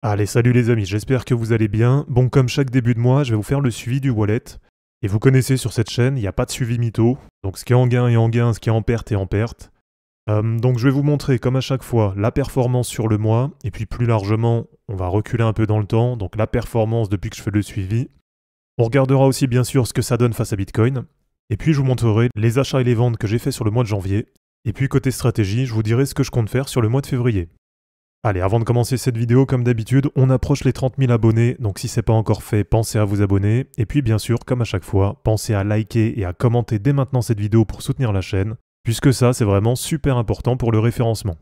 Allez, salut les amis, j'espère que vous allez bien. Bon, comme chaque début de mois, je vais vous faire le suivi du wallet. Et vous connaissez sur cette chaîne, il n'y a pas de suivi mytho. Donc ce qui est en gain est en gain, ce qui est en perte est en perte. Donc je vais vous montrer, comme à chaque fois, la performance sur le mois. Et puis plus largement, on va reculer un peu dans le temps. Donc la performance depuis que je fais le suivi. On regardera aussi bien sûr ce que ça donne face à Bitcoin. Et puis je vous montrerai les achats et les ventes que j'ai fait sur le mois de janvier. Et puis côté stratégie, je vous dirai ce que je compte faire sur le mois de février. Allez, avant de commencer cette vidéo, comme d'habitude, on approche les 30 000 abonnés, donc si c'est pas encore fait, pensez à vous abonner. Et puis bien sûr, comme à chaque fois, pensez à liker et à commenter dès maintenant cette vidéo pour soutenir la chaîne, puisque ça, c'est vraiment super important pour le référencement.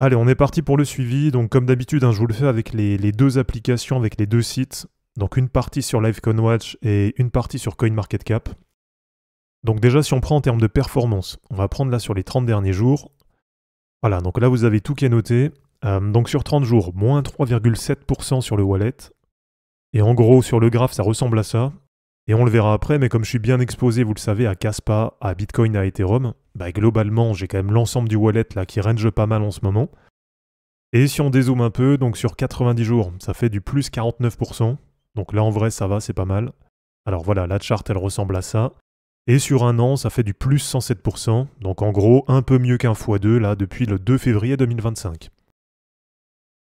Allez, on est parti pour le suivi, donc comme d'habitude, je vous le fais avec les deux applications, avec les deux sites. Donc une partie sur LiveCoinWatch et une partie sur CoinMarketCap. Donc déjà, si on prend en termes de performance, on va prendre là sur les 30 derniers jours. Voilà, donc là vous avez tout qui est noté. Donc sur 30 jours, moins 3,7% sur le wallet. Et en gros, sur le graphe, ça ressemble à ça. Et on le verra après, mais comme je suis bien exposé, vous le savez, à Kaspa, à Bitcoin, à Ethereum, bah globalement, j'ai quand même l'ensemble du wallet là qui range pas mal en ce moment. Et si on dézoome un peu, donc sur 90 jours, ça fait du plus 49%. Donc là, en vrai, ça va, c'est pas mal. Alors voilà, la charte, elle ressemble à ça. Et sur un an, ça fait du plus 107%. Donc en gros, un peu mieux qu'un x2, là, depuis le 2 février 2025.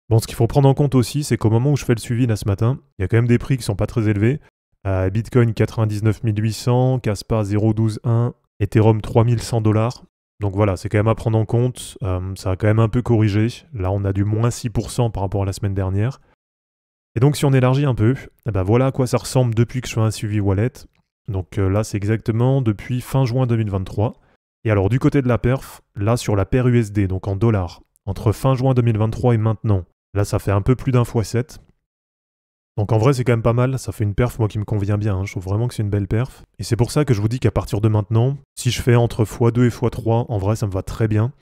Bon, ce qu'il faut prendre en compte aussi, c'est qu'au moment où je fais le suivi, là, ce matin, il y a quand même des prix qui sont pas très élevés. Bitcoin, 99 800, Kaspa, 0,121, Ethereum, 3100 $. Donc voilà, c'est quand même à prendre en compte. Ça a quand même un peu corrigé. Là, on a du moins 6% par rapport à la semaine dernière. Et donc si on élargit un peu, ben voilà à quoi ça ressemble depuis que je fais un suivi wallet. Donc là c'est exactement depuis fin juin 2023. Et alors du côté de la perf, là sur la paire USD, donc en dollars, entre fin juin 2023 et maintenant, là ça fait un peu plus d'un x7. Donc en vrai c'est quand même pas mal, ça fait une perf moi qui me convient bien, je trouve vraiment que c'est une belle perf. Et c'est pour ça que je vous dis qu'à partir de maintenant, si je fais entre x2 et x3, en vrai ça me va très bien.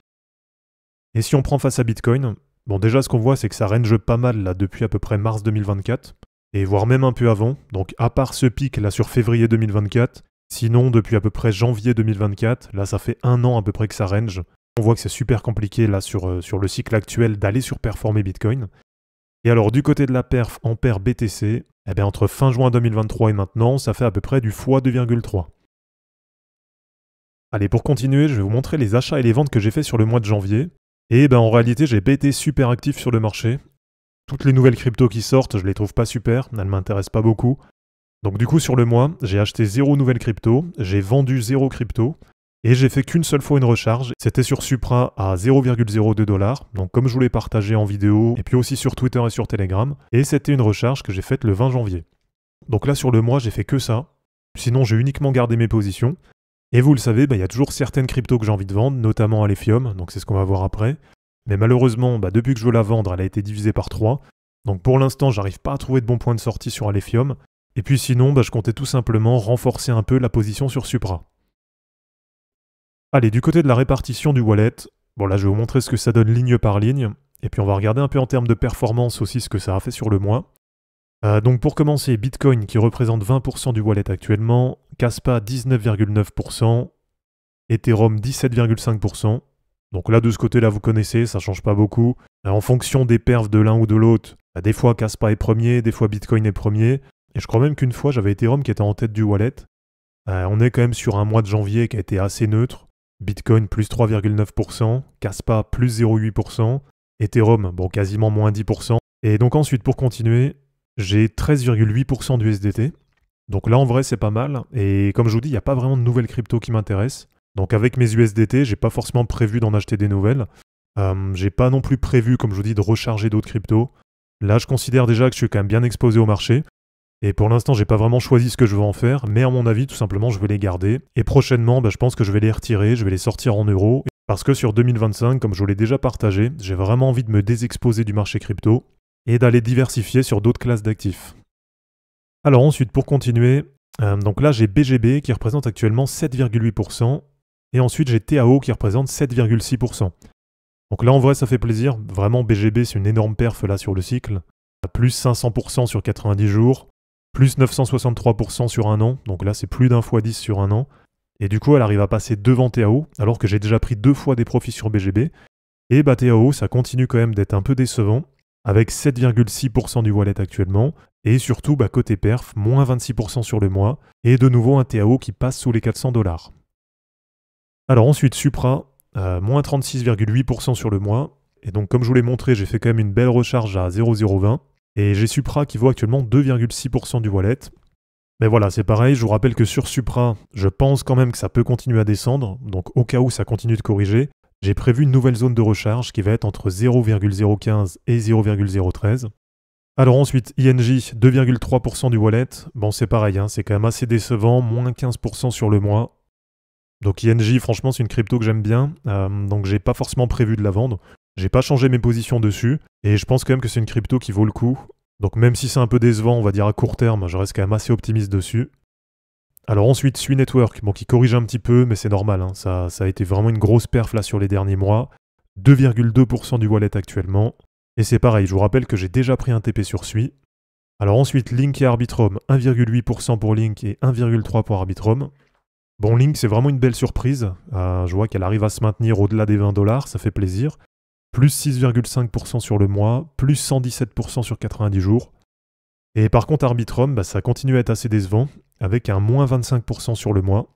Et si on prend face à Bitcoin, bon déjà ce qu'on voit c'est que ça range pas mal là depuis à peu près mars 2024, et voire même un peu avant, donc à part ce pic là sur février 2024, sinon depuis à peu près janvier 2024, là ça fait un an à peu près que ça range. On voit que c'est super compliqué là sur le cycle actuel d'aller surperformer Bitcoin. Et alors du côté de la perf en paire BTC, eh bien entre fin juin 2023 et maintenant, ça fait à peu près du x2,3. Allez, pour continuer, je vais vous montrer les achats et les ventes que j'ai fait sur le mois de janvier. Et ben en réalité, j'ai pas été super actif sur le marché. Toutes les nouvelles cryptos qui sortent, je les trouve pas super, elles m'intéressent pas beaucoup. Donc du coup, sur le mois, j'ai acheté 0 nouvelles cryptos, j'ai vendu 0 crypto, et j'ai fait qu'une seule fois une recharge. C'était sur Supra à 0,02 $, donc comme je vous l'ai partagé en vidéo, et puis aussi sur Twitter et sur Telegram, et c'était une recharge que j'ai faite le 20 janvier. Donc là, sur le mois, j'ai fait que ça. Sinon, j'ai uniquement gardé mes positions. Et vous le savez, il y a toujours certaines cryptos que j'ai envie de vendre, notamment Alephium, donc c'est ce qu'on va voir après. Mais malheureusement, depuis que je veux la vendre, elle a été divisée par 3. Donc pour l'instant, j'arrive pas à trouver de bons points de sortie sur Alephium. Et puis sinon, je comptais tout simplement renforcer un peu la position sur Supra. Allez, du côté de la répartition du wallet, bon là je vais vous montrer ce que ça donne ligne par ligne. Et puis on va regarder un peu en termes de performance aussi ce que ça a fait sur le mois. Donc pour commencer, Bitcoin qui représente 20% du wallet actuellement, Kaspa 19,9%, Ethereum 17,5%. Donc là de ce côté-là vous connaissez, ça change pas beaucoup. En fonction des perfs de l'un ou de l'autre, des fois Kaspa est premier, des fois Bitcoin est premier. Et je crois même qu'une fois j'avais Ethereum qui était en tête du wallet. On est quand même sur un mois de janvier qui a été assez neutre. Bitcoin plus 3,9%, Kaspa plus 0,8%, Ethereum bon quasiment moins 10%. Et donc ensuite pour continuer, j'ai 13,8% d'USDT. Donc là en vrai c'est pas mal. Et comme je vous dis, il n'y a pas vraiment de nouvelles cryptos qui m'intéressent. Donc avec mes USDT, j'ai pas forcément prévu d'en acheter des nouvelles. J'ai pas non plus prévu, comme je vous dis, de recharger d'autres cryptos. Là je considère déjà que je suis quand même bien exposé au marché. Et pour l'instant j'ai pas vraiment choisi ce que je veux en faire, mais à mon avis tout simplement je vais les garder. Et prochainement je pense que je vais les retirer, je vais les sortir en euros. Parce que sur 2025, comme je vous l'ai déjà partagé, j'ai vraiment envie de me désexposer du marché crypto et d'aller diversifier sur d'autres classes d'actifs. Alors ensuite, pour continuer, donc là j'ai BGB qui représente actuellement 7,8%, et ensuite j'ai TAO qui représente 7,6%. Donc là en vrai ça fait plaisir, vraiment BGB c'est une énorme perf là sur le cycle, plus 500% sur 90 jours, plus 963% sur un an, donc là c'est plus d'un fois 10 sur un an. Et du coup elle arrive à passer devant TAO, alors que j'ai déjà pris 2 fois des profits sur BGB. Et bah TAO ça continue quand même d'être un peu décevant, avec 7,6% du wallet actuellement, et surtout bah, côté perf, moins 26% sur le mois, et de nouveau un TAO qui passe sous les 400$. Alors ensuite Supra, moins 36,8% sur le mois, et donc comme je vous l'ai montré, j'ai fait quand même une belle recharge à 0,020, et j'ai Supra qui vaut actuellement 2,6% du wallet. Mais voilà, c'est pareil, je vous rappelle que sur Supra, je pense quand même que ça peut continuer à descendre, donc au cas où ça continue de corriger, j'ai prévu une nouvelle zone de recharge qui va être entre 0,015 et 0,013. Alors ensuite, INJ, 2,3% du wallet. Bon, c'est pareil, hein, c'est quand même assez décevant, moins 15% sur le mois. Donc INJ, franchement, c'est une crypto que j'aime bien, donc j'ai pas forcément prévu de la vendre. J'ai pas changé mes positions dessus, et je pense quand même que c'est une crypto qui vaut le coup. Donc même si c'est un peu décevant, on va dire à court terme, je reste quand même assez optimiste dessus. Alors ensuite, Sui Network, bon, qui corrige un petit peu, mais c'est normal, hein, ça a été vraiment une grosse perf là sur les derniers mois. 2,2% du wallet actuellement. Et c'est pareil, je vous rappelle que j'ai déjà pris un TP sur Sui. Alors ensuite, Link et Arbitrum, 1,8% pour Link et 1,3% pour Arbitrum. Bon, Link, c'est vraiment une belle surprise. Je vois qu'elle arrive à se maintenir au-delà des 20$, ça fait plaisir. Plus 6,5% sur le mois, plus 117% sur 90 jours. Et par contre, Arbitrum, bah, ça continue à être assez décevant, avec un moins 25% sur le mois.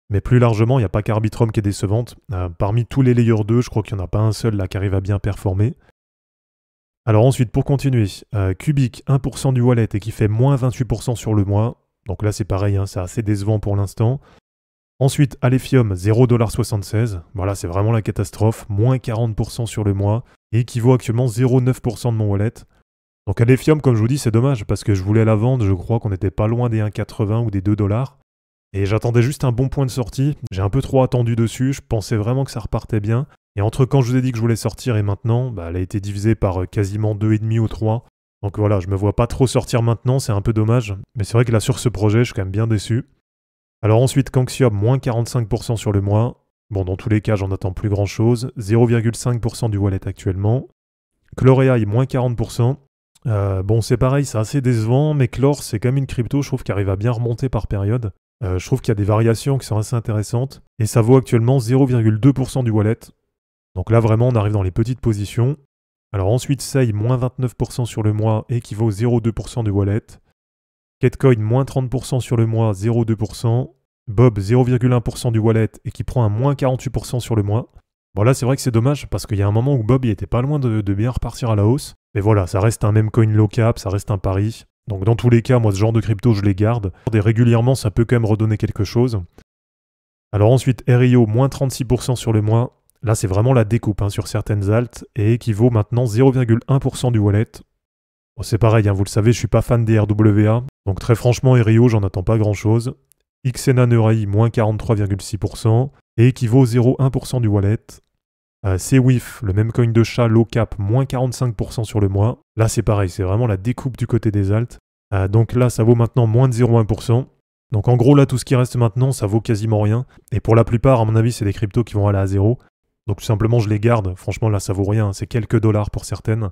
Mais plus largement, il n'y a pas qu'Arbitrum qui est décevante. Parmi tous les Layer 2, je crois qu'il n'y en a pas un seul là qui arrive à bien performer. Alors ensuite, pour continuer, Cubic, 1% du wallet et qui fait moins 28% sur le mois. Donc là, c'est pareil, hein, c'est assez décevant pour l'instant. Ensuite, Alephium, 0,76$. Voilà, c'est vraiment la catastrophe. Moins 40% sur le mois et qui vaut actuellement 0,9% de mon wallet. Donc Alephium, comme je vous dis, c'est dommage parce que je voulais la vendre. Je crois qu'on n'était pas loin des 1,80$ ou des 2$. Et j'attendais juste un bon point de sortie. J'ai un peu trop attendu dessus. Je pensais vraiment que ça repartait bien. Et entre quand je vous ai dit que je voulais sortir et maintenant, bah, elle a été divisée par quasiment 2,5 ou 3. Donc voilà, je me vois pas trop sortir maintenant. C'est un peu dommage. Mais c'est vrai que là, sur ce projet, je suis quand même bien déçu. Alors ensuite, Kanxium, moins 45% sur le mois. Bon, dans tous les cas, j'en attends plus grand-chose. 0,5% du wallet actuellement. Chloreai, moins 40%. Bon, c'est pareil, c'est assez décevant, mais Chlore, c'est quand même une crypto, je trouve, qui arrive à bien remonter par période. Je trouve qu'il y a des variations qui sont assez intéressantes. Et ça vaut actuellement 0,2% du wallet. Donc là, vraiment, on arrive dans les petites positions. Alors ensuite, Sei, moins 29% sur le mois et qui vaut 0,2% du wallet. Ketcoin, moins 30% sur le mois, 0,2%. Bob, 0,1% du wallet et qui prend un moins 48% sur le mois. Bon là, c'est vrai que c'est dommage parce qu'il y a un moment où Bob il était pas loin de bien repartir à la hausse. Mais voilà, ça reste un meme coin low cap, ça reste un pari. Donc dans tous les cas, moi ce genre de crypto, je les garde. Et régulièrement, ça peut quand même redonner quelque chose. Alors ensuite, RIO, moins 36% sur le mois. Là, c'est vraiment la découpe hein, sur certaines alts et équivaut maintenant 0,1% du wallet. Bon, c'est pareil, hein, vous le savez, je suis pas fan des RWA. Donc très franchement, RIO, j'en attends pas grand-chose. Xena Neurai, moins 43,6% et équivaut 0,1% du wallet. CWIF, le même coin de chat low cap, moins 45% sur le mois. Là, c'est pareil, c'est vraiment la découpe du côté des alts. Donc là, ça vaut maintenant moins de 0,1%. Donc en gros, là, tout ce qui reste maintenant, ça vaut quasiment rien. Et pour la plupart, à mon avis, c'est des cryptos qui vont aller à zéro. Donc tout simplement, je les garde. Franchement, là, ça vaut rien. C'est quelques dollars pour certaines.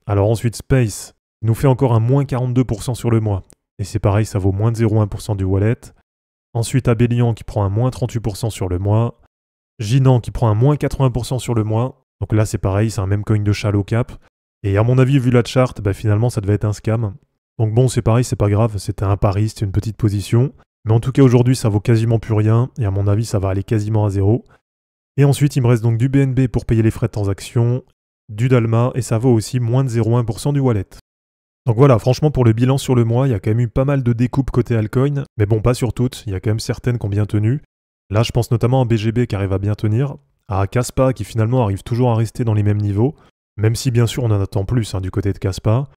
Alors ensuite, Space nous fait encore un moins 42% sur le mois. Et c'est pareil, ça vaut moins de 0,1% du wallet. Ensuite, Abelian qui prend un moins 38% sur le mois. Jinan qui prend un moins 80% sur le mois. Donc là, c'est pareil, c'est un même coin de chat low cap. Et à mon avis, vu la chart, bah, finalement, ça devait être un scam. Donc bon, c'est pareil, c'est pas grave, c'était un pari, c'était une petite position. Mais en tout cas, aujourd'hui, ça vaut quasiment plus rien. Et à mon avis, ça va aller quasiment à zéro. Et ensuite, il me reste donc du BNB pour payer les frais de transaction, du Dalma, et ça vaut aussi moins de 0,1% du wallet. Donc voilà, franchement, pour le bilan sur le mois, il y a quand même eu pas mal de découpes côté altcoin. Mais bon, pas sur toutes, il y a quand même certaines qui ont bien tenu. Là, je pense notamment à BGB qui arrive à bien tenir, à Kaspa qui finalement arrive toujours à rester dans les mêmes niveaux, même si bien sûr on en attend plus hein, du côté de Kaspa.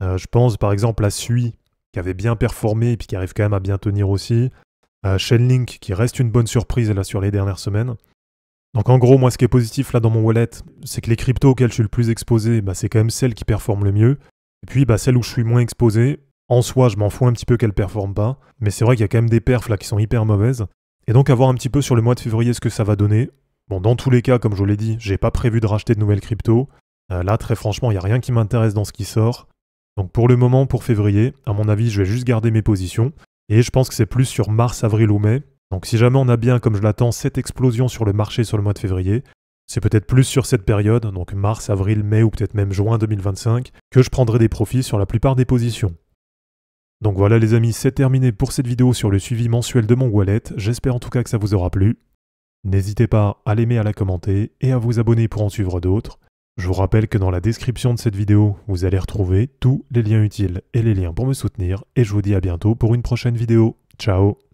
Je pense par exemple à Sui qui avait bien performé et puis qui arrive quand même à bien tenir aussi. Chainlink qui reste une bonne surprise là sur les dernières semaines. Donc en gros, moi ce qui est positif là dans mon wallet, c'est que les cryptos auxquelles je suis le plus exposé, bah, c'est quand même celles qui performent le mieux. Et puis bah, celles où je suis moins exposé, en soi je m'en fous un petit peu qu'elles performent pas, mais c'est vrai qu'il y a quand même des perfs là qui sont hyper mauvaises. Et donc à voir un petit peu sur le mois de février ce que ça va donner. Bon, dans tous les cas, comme je vous l'ai dit, j'ai pas prévu de racheter de nouvelles cryptos. Là, très franchement, il n'y a rien qui m'intéresse dans ce qui sort. Donc pour le moment, pour février, à mon avis, je vais juste garder mes positions. Et je pense que c'est plus sur mars, avril ou mai. Donc si jamais on a bien, comme je l'attends, cette explosion sur le marché sur le mois de février, c'est peut-être plus sur cette période, donc mars, avril, mai ou peut-être même juin 2025, que je prendrai des profits sur la plupart des positions. Donc voilà les amis, c'est terminé pour cette vidéo sur le suivi mensuel de mon wallet. J'espère en tout cas que ça vous aura plu. N'hésitez pas à l'aimer, à la commenter et à vous abonner pour en suivre d'autres. Je vous rappelle que dans la description de cette vidéo, vous allez retrouver tous les liens utiles et les liens pour me soutenir. Et je vous dis à bientôt pour une prochaine vidéo. Ciao!